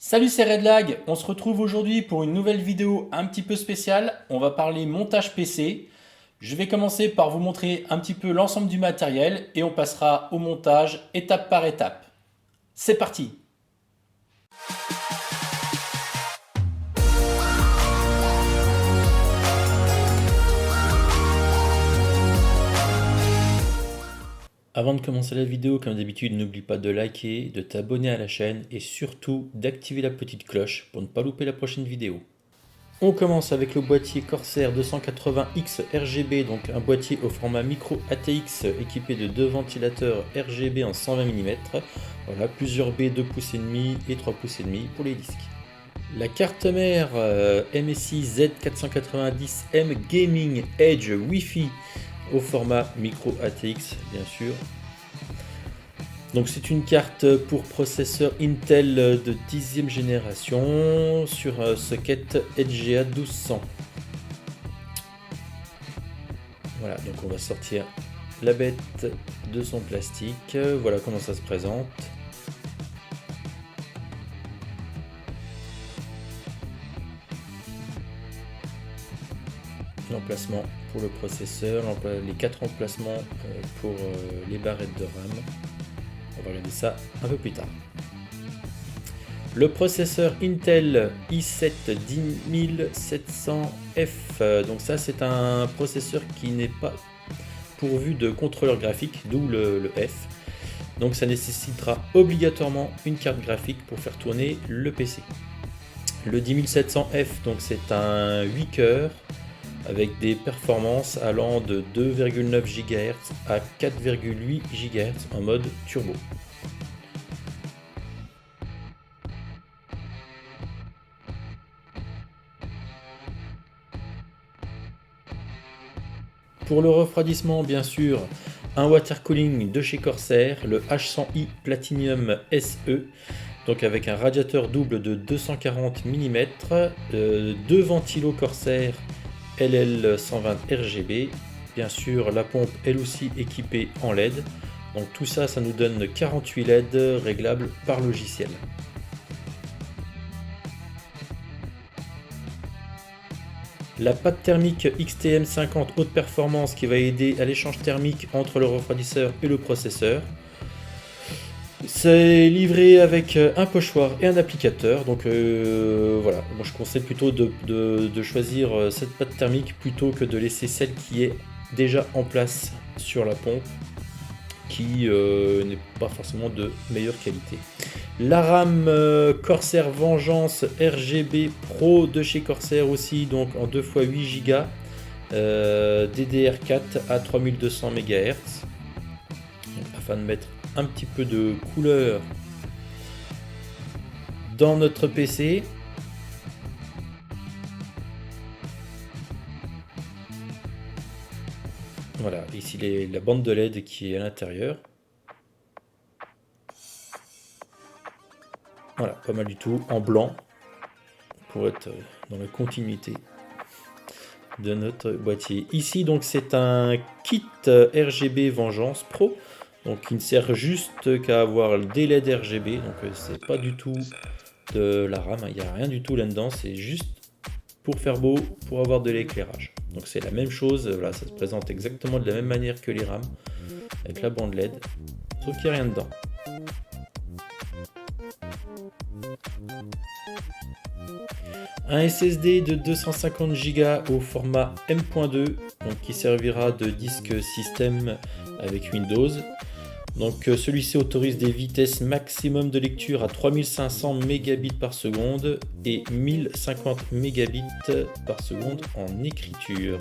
Salut, c'est Redlag. On se retrouve aujourd'hui pour une nouvelle vidéo un petit peu spéciale. On va parler montage PC. Je vais commencer par vous montrer un petit peu l'ensemble du matériel et on passera au montage étape par étape. C'est parti! Avant de commencer la vidéo, comme d'habitude, n'oublie pas de liker, de t'abonner à la chaîne et surtout d'activer la petite cloche pour ne pas louper la prochaine vidéo. On commence avec le boîtier Corsair 280X RGB, donc un boîtier au format micro ATX équipé de deux ventilateurs RGB en 120 mm. Voilà, plusieurs baies 2 pouces et demi et 3 pouces et demi pour les disques. La carte mère MSI Z490M Gaming Edge Wi-Fi au format micro ATX bien sûr. Donc c'est une carte pour processeur Intel de 10e génération sur socket LGA 1200. Voilà, donc on va sortir la bête de son plastique. Voilà comment ça se présente. L'emplacement pour le processeur, les 4 emplacements pour les barrettes de RAM. On va regarder ça un peu plus tard. Le processeur Intel i7 10700F, donc ça c'est un processeur qui n'est pas pourvu de contrôleur graphique, d'où le F. Donc ça nécessitera obligatoirement une carte graphique pour faire tourner le PC. Le 10700F, donc c'est un 8 cœurs avec des performances allant de 2,9 GHz à 4,8 GHz en mode turbo. Pour le refroidissement, bien sûr, un water cooling de chez Corsair, le H100i Platinum SE, donc avec un radiateur double de 240 mm, deux ventilos Corsair LL120 RGB, bien sûr la pompe elle aussi équipée en LED, donc tout ça, ça nous donne 48 LED réglables par logiciel. La pâte thermique XTM50 haute performance qui va aider à l'échange thermique entre le refroidisseur et le processeur. C'est livré avec un pochoir et un applicateur, donc voilà, moi je conseille plutôt de choisir cette pâte thermique plutôt que de laisser celle qui est déjà en place sur la pompe, qui n'est pas forcément de meilleure qualité. La RAM Corsair Vengeance RGB Pro de chez Corsair aussi, donc en 2x8 Go, DDR4 à 3200 MHz, afin de mettre un petit peu de couleur dans notre PC. Voilà, ici la bande de LED qui est à l'intérieur. Voilà, pas mal du tout, en blanc, pour être dans la continuité de notre boîtier. Ici, donc, c'est un kit RGB Vengeance Pro. Donc il ne sert juste qu'à avoir des LED RGB, donc c'est pas du tout de la RAM, il n'y a rien du tout là-dedans, c'est juste pour faire beau, pour avoir de l'éclairage. Donc c'est la même chose, voilà, ça se présente exactement de la même manière que les RAM, avec la bande LED, sauf qu'il n'y a rien dedans. Un SSD de 250 Go au format M.2, donc qui servira de disque système avec Windows. Donc celui-ci autorise des vitesses maximum de lecture à 3500 mégabits par seconde et 1050 mégabits par seconde en écriture.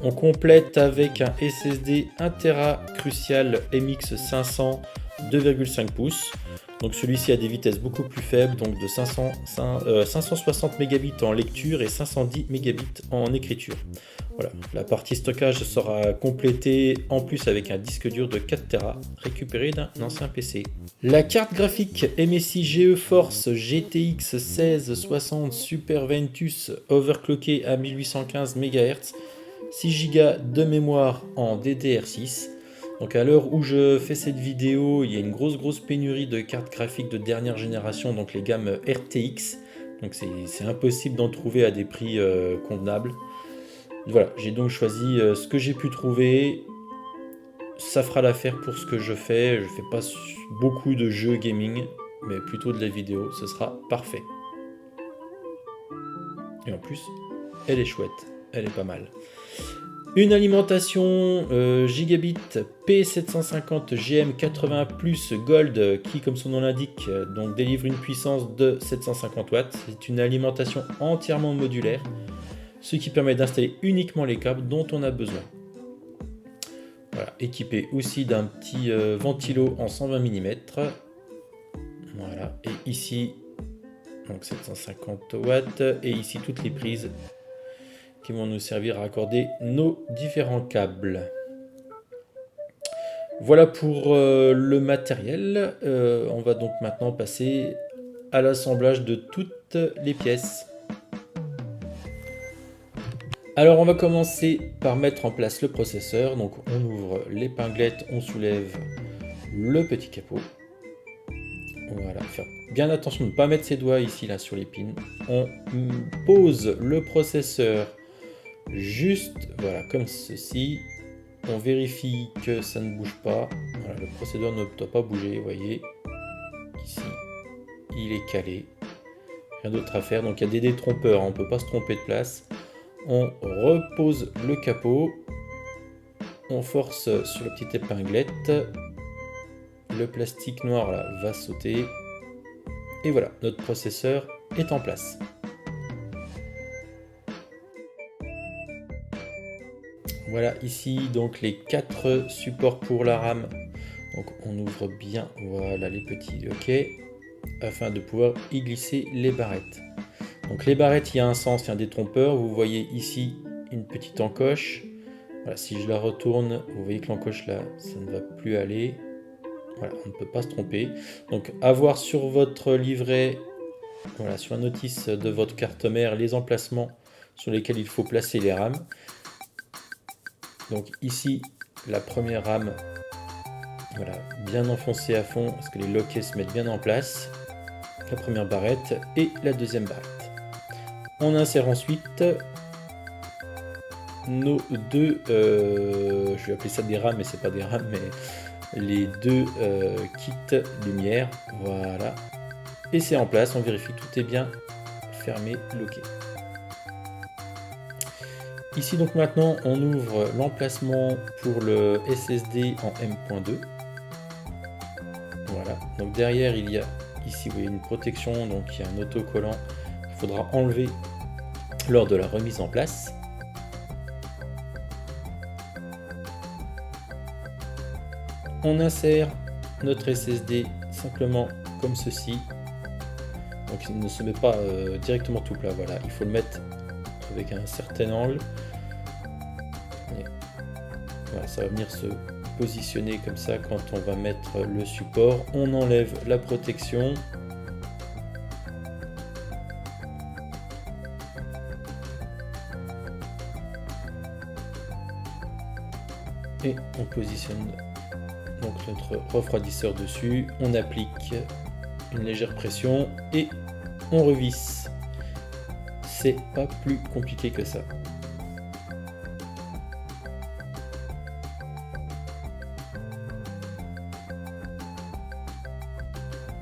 On complète avec un SSD 1 Tera Crucial MX500 2,5 pouces. Donc celui-ci a des vitesses beaucoup plus faibles, donc de 560 mégabits en lecture et 510 mégabits en écriture. Voilà, la partie stockage sera complétée en plus avec un disque dur de 4 Tera récupéré d'un ancien PC. La carte graphique MSI GeForce GTX 1660 Super Ventus overclockée à 1815 MHz. 6 Go de mémoire en DDR6. Donc à l'heure où je fais cette vidéo, il y a une grosse pénurie de cartes graphiques de dernière génération, donc les gammes RTX. Donc c'est impossible d'en trouver à des prix convenables. Voilà, j'ai donc choisi ce que j'ai pu trouver. Ça fera l'affaire pour ce que je fais. Je fais pas beaucoup de jeux gaming, mais plutôt de la vidéo. Ce sera parfait. Et en plus, elle est chouette. Elle est pas mal. Une alimentation gigabit P750 GM80 Plus Gold qui, comme son nom l'indique, donc délivre une puissance de 750 watts. C'est une alimentation entièrement modulaire, ce qui permet d'installer uniquement les câbles dont on a besoin. Voilà, équipé aussi d'un petit ventilo en 120 mm. Voilà, et ici, donc 750 watts, et ici toutes les prises qui vont nous servir à accorder nos différents câbles. Voilà pour le matériel. On va donc maintenant passer à l'assemblage de toutes les pièces. Alors on va commencer par mettre en place le processeur. Donc on ouvre l'épinglette, on soulève le petit capot. Voilà, faire bien attention de ne pas mettre ses doigts ici là sur les pins. On pose le processeur juste voilà comme ceci. On vérifie que ça ne bouge pas. Voilà, le processeur ne doit pas bouger, vous voyez. Ici, il est calé. Rien d'autre à faire. Donc il y a des détrompeurs, on ne peut pas se tromper de place. On repose le capot. On force sur la petite épinglette. Le plastique noir là va sauter. Et voilà, notre processeur est en place. Voilà ici donc les 4 supports pour la RAM. Donc on ouvre bien voilà les petits OK afin de pouvoir y glisser les barrettes. Donc les barrettes, il y a un sens, il y a un détrompeur. Vous voyez ici une petite encoche. Voilà, si je la retourne, vous voyez que l'encoche là, ça ne va plus aller. Voilà, on ne peut pas se tromper. Donc avoir sur votre livret, voilà, sur la notice de votre carte mère, les emplacements sur lesquels il faut placer les rames. Donc ici, la première rame, voilà, bien enfoncée à fond, parce que les loquets se mettent bien en place. La première barrette et la deuxième barrette. On insère ensuite nos deux, je vais appeler ça des rames, mais c'est pas des rames, mais les deux kits lumière, voilà. Et c'est en place, on vérifie tout est bien fermé, loqué. Ici donc maintenant on ouvre l'emplacement pour le SSD en M.2. Voilà, donc derrière il y a ici vous voyez une protection, donc il y a un autocollant qu'il faudra enlever lors de la remise en place. On insère notre SSD simplement comme ceci. Donc il ne se met pas directement tout plat, voilà, il faut le mettre avec un certain angle. Et voilà, ça va venir se positionner comme ça quand on va mettre le support. On enlève la protection. Et on positionne donc notre refroidisseur dessus. On applique une légère pression et on revisse. C'est pas plus compliqué que ça.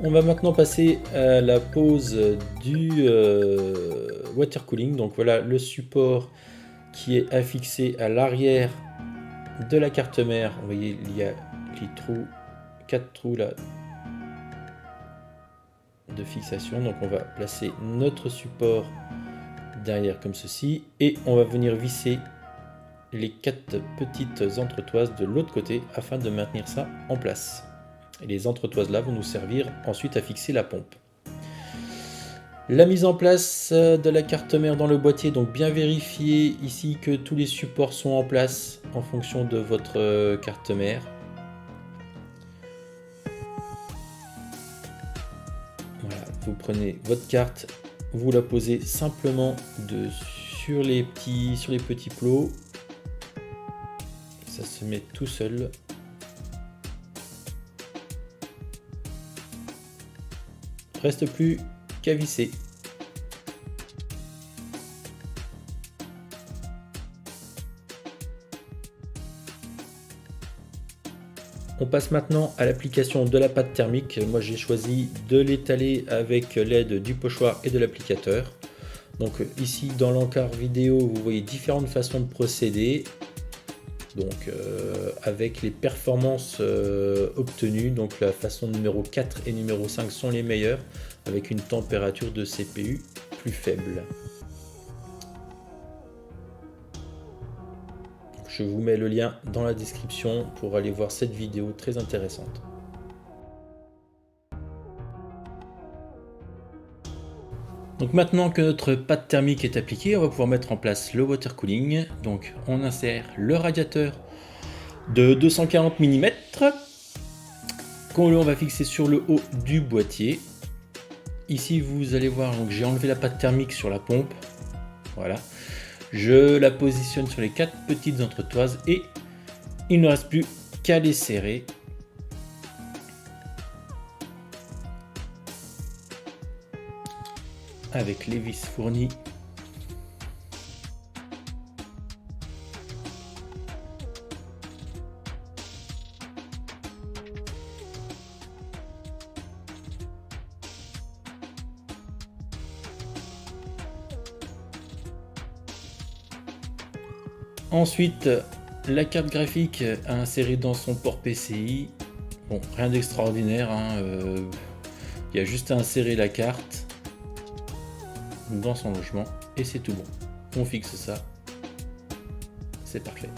On va maintenant passer à la pose du water cooling. Donc voilà le support qui est affixé à l'arrière de la carte mère. Vous voyez, il y a les trous, 4 trous là de fixation. Donc on va placer notre support derrière comme ceci et on va venir visser les 4 petites entretoises de l'autre côté afin de maintenir ça en place. Et les entretoises là vont nous servir ensuite à fixer la pompe. La mise en place de la carte mère dans le boîtier, donc bien vérifier ici que tous les supports sont en place en fonction de votre carte mère. Voilà, vous prenez votre carte, vous la posez simplement sur les petits plots. se met tout seul. Reste plus qu'à visser. On passe maintenant à l'application de la pâte thermique. Moi j'ai choisi de l'étaler avec l'aide du pochoir et de l'applicateur. Donc ici dans l'encart vidéo vous voyez différentes façons de procéder. Donc avec les performances obtenues, donc la façon numéro 4 et numéro 5 sont les meilleures, avec une température de CPU plus faible. Je vous mets le lien dans la description pour aller voir cette vidéo très intéressante. Donc maintenant que notre pâte thermique est appliquée, on va pouvoir mettre en place le water cooling. Donc on insère le radiateur de 240 mm qu'on va fixer sur le haut du boîtier. Ici vous allez voir, donc j'ai enlevé la pâte thermique sur la pompe. Voilà. Je la positionne sur les 4 petites entretoises et il ne reste plus qu'à les serrer. Avec les vis fournies. Ensuite, la carte graphique à insérer dans son port PCI. Bon, rien d'extraordinaire, hein, il y a juste à insérer la carte dans son logement et c'est tout bon. On fixe ça, c'est parfait.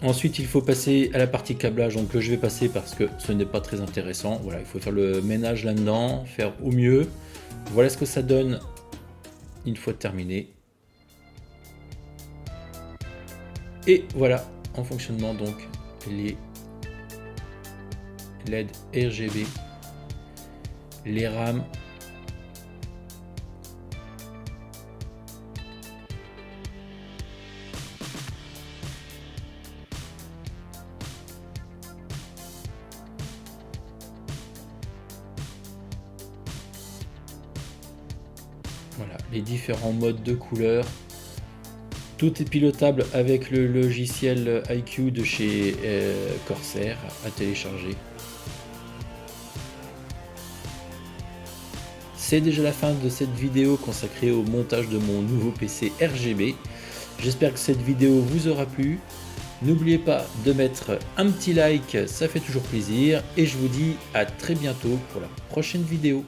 Ensuite, il faut passer à la partie câblage, donc je vais passer parce que ce n'est pas très intéressant. Voilà, il faut faire le ménage là-dedans, faire au mieux. Voilà ce que ça donne une fois terminé. Et voilà en fonctionnement donc les LED RGB, les rames, voilà les différents modes de couleurs. Tout est pilotable avec le logiciel iCUE de chez Corsair à télécharger. C'est déjà la fin de cette vidéo consacrée au montage de mon nouveau PC RGB. J'espère que cette vidéo vous aura plu. N'oubliez pas de mettre un petit like, ça fait toujours plaisir. Et je vous dis à très bientôt pour la prochaine vidéo.